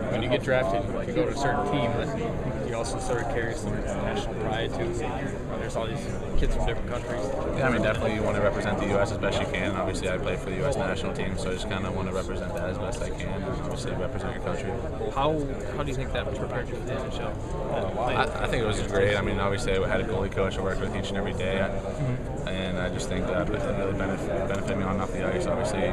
when you get drafted, if you go to a certain team, you also sort of carry some national pride too. There's all these kids from different countries. Yeah, I mean, definitely you want to represent the U.S. as best you can. Obviously, I play for the U.S. national team, so I just kind of want to represent that as best I can, and obviously represent your country. How do you think that prepared you for the NHL? I think it was great. I mean, obviously, I had a goalie coach I worked with each and every day, and I just think that it really benefited me on and off the ice. Obviously,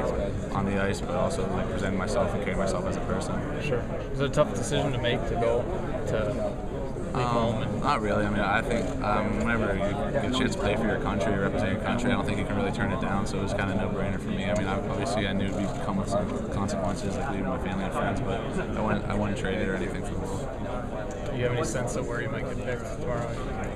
on the ice, but also like presenting myself and carrying myself as a person. Sure. Was it a tough decision to make to go to leave home? Not really. I mean, I think whenever you get a chance to play for your country, or represent your country, I don't think you can really turn it down. So it was kind of no-brainer for me. I mean, obviously I knew it would come with some consequences, like leaving my family and friends, but I wouldn't trade it or anything for the world. Do you have any sense of where you might get picked tomorrow?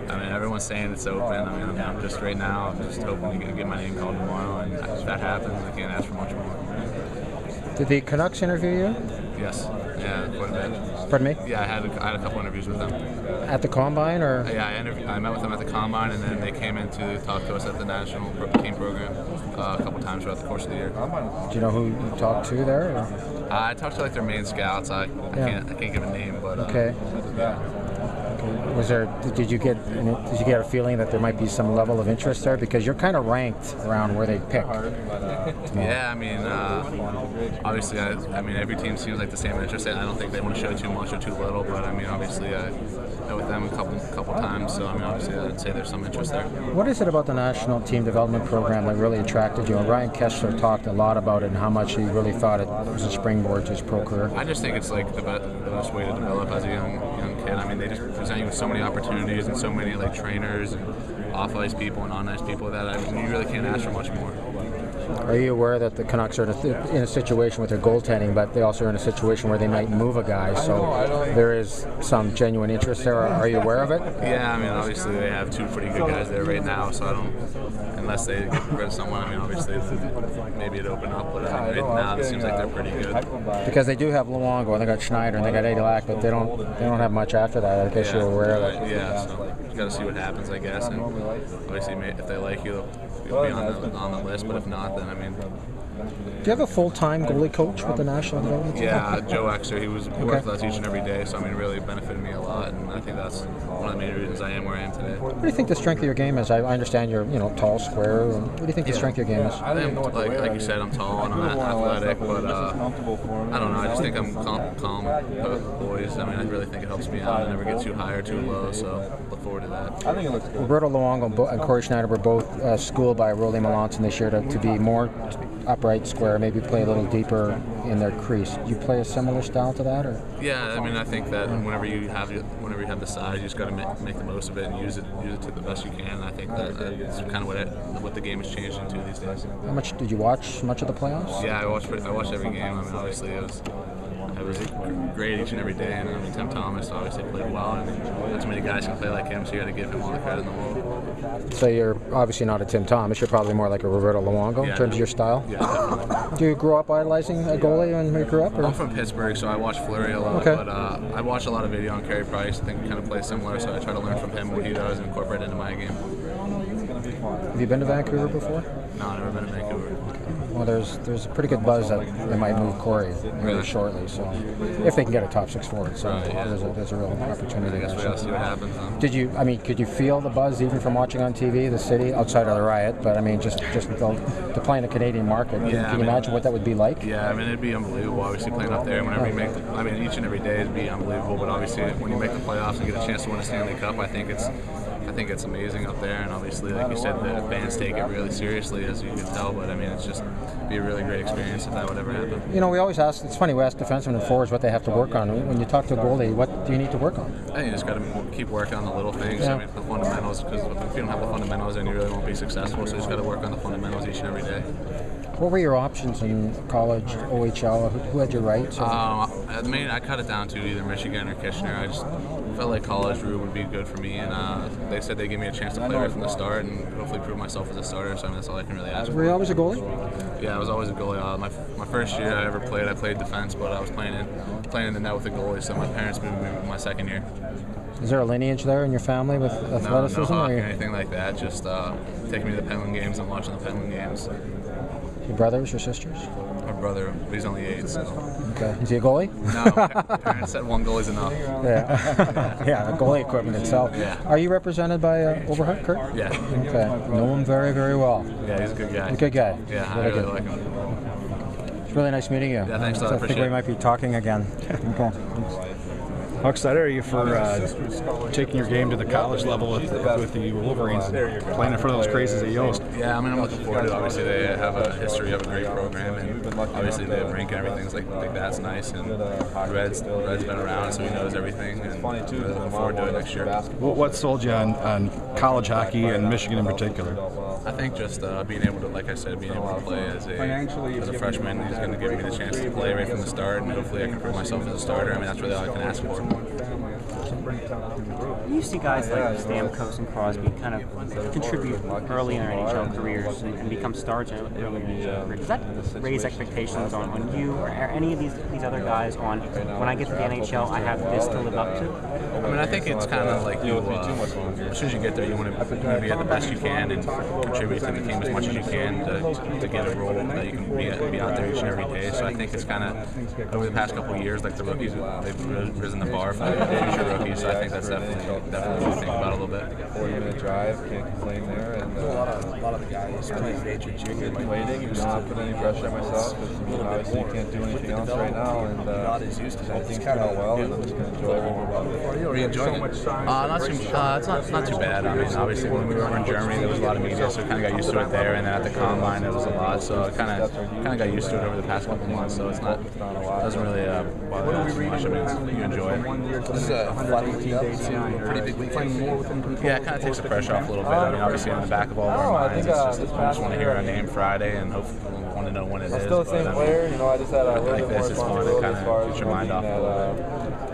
I mean, everyone's saying it's open. I mean, I'm just right now, I'm just hoping to get my name called tomorrow, and if that happens, I can't ask for much more. Did the Canucks interview you? Yes. Yeah, quite a bit. Pardon me? Yeah, I had a couple interviews with them. At the Combine, or? Yeah, I met with them at the Combine, and then they came in to talk to us at the national team program a couple times throughout the course of the year. Do you know who you talked to there? Or? I talked to like their main scouts. I can't give a name, but okay. Was there? Did you get a feeling that there might be some level of interest there, because you're kind of ranked around where they pick? Yeah, I mean, obviously, I mean, every team seems like the same interest. I don't think they want to show too much or too little, but I mean, obviously, I met with them a couple times, so I mean, obviously, I'd say there's some interest there. What is it about the national team development program that really attracted you? Ryan Kessler talked a lot about it and how much he really thought it was a springboard to his pro career. I just think it's like the best way to develop as a young kid. I mean, they just present you with so many opportunities and so many like trainers and off-ice people and on-ice people that you really can't ask for much more. Are you aware that the Canucks are in a situation with their goaltending, but they also are in a situation where they might move a guy, so there is some genuine interest there? Are you aware of it? Yeah, I mean, obviously they have two pretty good guys there right now, so I don't, unless they get rid of someone, I mean, obviously maybe it'd open up, but I mean, right now it seems like they're pretty good. Because they do have Luongo, and they got Schneider, and they got Adelac, but they don't have much after that. I guess you're aware of it. Yeah, so you got to see what happens, I guess, and obviously if they like you, you'll be on the list, but if not, then I mean. Do you have a full-time goalie coach with the national development team? Yeah, Joe Exer. He worked with us each and every day, so I mean, it really benefited me a lot, and I think that's one of the main reasons I am where I am today. What do you think the strength of your game is? I understand you're tall, square. What do you think the strength of your game is? I think, like you said, I'm tall and I'm athletic, but I don't know. I just think I'm calm boys. I mean, I really think it helps me out. I never get too high or too low, so look forward to that. I think it looks good. Roberto Luongo and Corey Schneider were both schooled by Rolly Melanson this year to be more upright, square, maybe play a little deeper in their crease. Do you play a similar style to that, or? Yeah, I mean, I think that whenever you have the size, you just got to make the most of it and use it to the best you can. And I think that's kind of what the game has changed into these days. How much did you watch? Much of the playoffs? Yeah, I watched every game. I mean, obviously it was great each and every day, and I mean, Tim Thomas obviously played well, and not too many guys can play like him, so you got to give him all the credit in the world. So you're obviously not a Tim Thomas. You're probably more like a Roberto Luongo in terms of your style. Yeah, definitely. Do you grow up idolizing a goalie when you grew up? Or? I'm from Pittsburgh, so I watch Fleury a lot, but I watch a lot of video on Carey Price. I think he kind of plays similar, so I try to learn from him what he does and incorporate it into my game. Have you been to Vancouver before? No, I've never been to Vancouver. Well, there's a pretty good buzz that they might move Corey really shortly. So if they can get a top six forward, so there's a real opportunity. I guess we'll see what happens. Could you feel the buzz even from watching on TV the city outside of the riot? But I mean, just to play in the Canadian market. Yeah, can you imagine what that would be like? Yeah, I mean, it'd be unbelievable. Obviously, playing up there. Whenever you make, each and every day it'd be unbelievable. But obviously, when you make the playoffs and get a chance to win a Stanley Cup, I think it's amazing up there, and obviously, like you said, the fans take it really seriously, as you can tell. But I mean, it's just be a really great experience if that would ever happen. We always ask. It's funny, we ask defensemen and forwards what they have to work on. When you talk to a goalie, what do you need to work on? I think you just got to keep working on the little things. I mean, the fundamentals. Because if you don't have the fundamentals, then you really won't be successful. So you just got to work on the fundamentals each and every day. What were your options in college, OHL? Who had your rights? I cut it down to either Michigan or Kitchener. I just felt like college route would be good for me, and they said they'd give me a chance to play right from the start and hopefully prove myself as a starter, so I mean, that's all I can really ask for. Were you always a goalie? Yeah, I was always a goalie. My first year I ever played, I played defense, but I was playing in the net with a goalie, so my parents moved me my second year. Is there a lineage there in your family with athleticism? No hockey or anything like that, just taking me to the Penland games and watching the Penland games. Your brothers or sisters? My brother, he's only 8, so. Okay. Is he a goalie? No, parents said one goalie's enough. Yeah. Yeah, the goalie equipment itself. Yeah. Are you represented by Overhart, Kurt? Yeah. Okay. Know him very, very well. Yeah, he's a good guy. A good guy. Yeah, I Very really good. like him. It's really nice meeting you. Yeah, thanks a lot. I think we might be talking again. Okay. How excited are you for taking your game to the college level with the Wolverines, playing in front of those crazies at Yost? Yeah, I mean, I'm looking forward to it. Obviously, they have a history of a great program, and obviously they have rink and everything's like that's nice. And Red's been around, so he knows everything, and we're looking forward to it next year. What sold you on college hockey and Michigan in particular? I think just being able to, like I said, being able to play as a freshman, he's going to give me the chance to play right from the start, and hopefully I can prove myself as a starter. I mean, that's really all I can ask for. You see guys like Stamkos and Crosby kind of contribute early in their NHL careers and become stars early in their NHL career. Does that raise expectations on you or any of these other guys on when I get to the NHL, I have this to live up to? I mean, I think it's kind of like you, as soon as you get there, you want to be at the best you can and contribute to the team as much as you can to get a role that you can be out there each and every day. So I think it's kind of, over the past couple of years, like the rookies, they've risen the bar for the future rookies. So I think that's definitely what we think about a little bit. 40-minute drive, can't complain there. And a lot of the guys playing major junior waiting, and not put any pressure on myself because obviously you can't do anything else right now. And I think kind of well, and I'm just going to enjoy it. Are you enjoying it? It's not too bad. I mean, obviously when we were in Germany, there was a lot of media, so I kind of got used to it there. And then at the combine, there was a lot, so I kind of got used to it over the past couple of months. So it's not, doesn't really bother me too much. I mean, you enjoy it. This is a fun week too. Pretty big week. Playing more within control. Yeah, it kind of takes the pressure off a little bit. I mean, obviously in the back of all of our minds, it's just we just want to hear our name Friday and hopefully we want to know when it is. Still the same player, you know. I just had a little bit more it's fun to kind of get your mind off a little bit.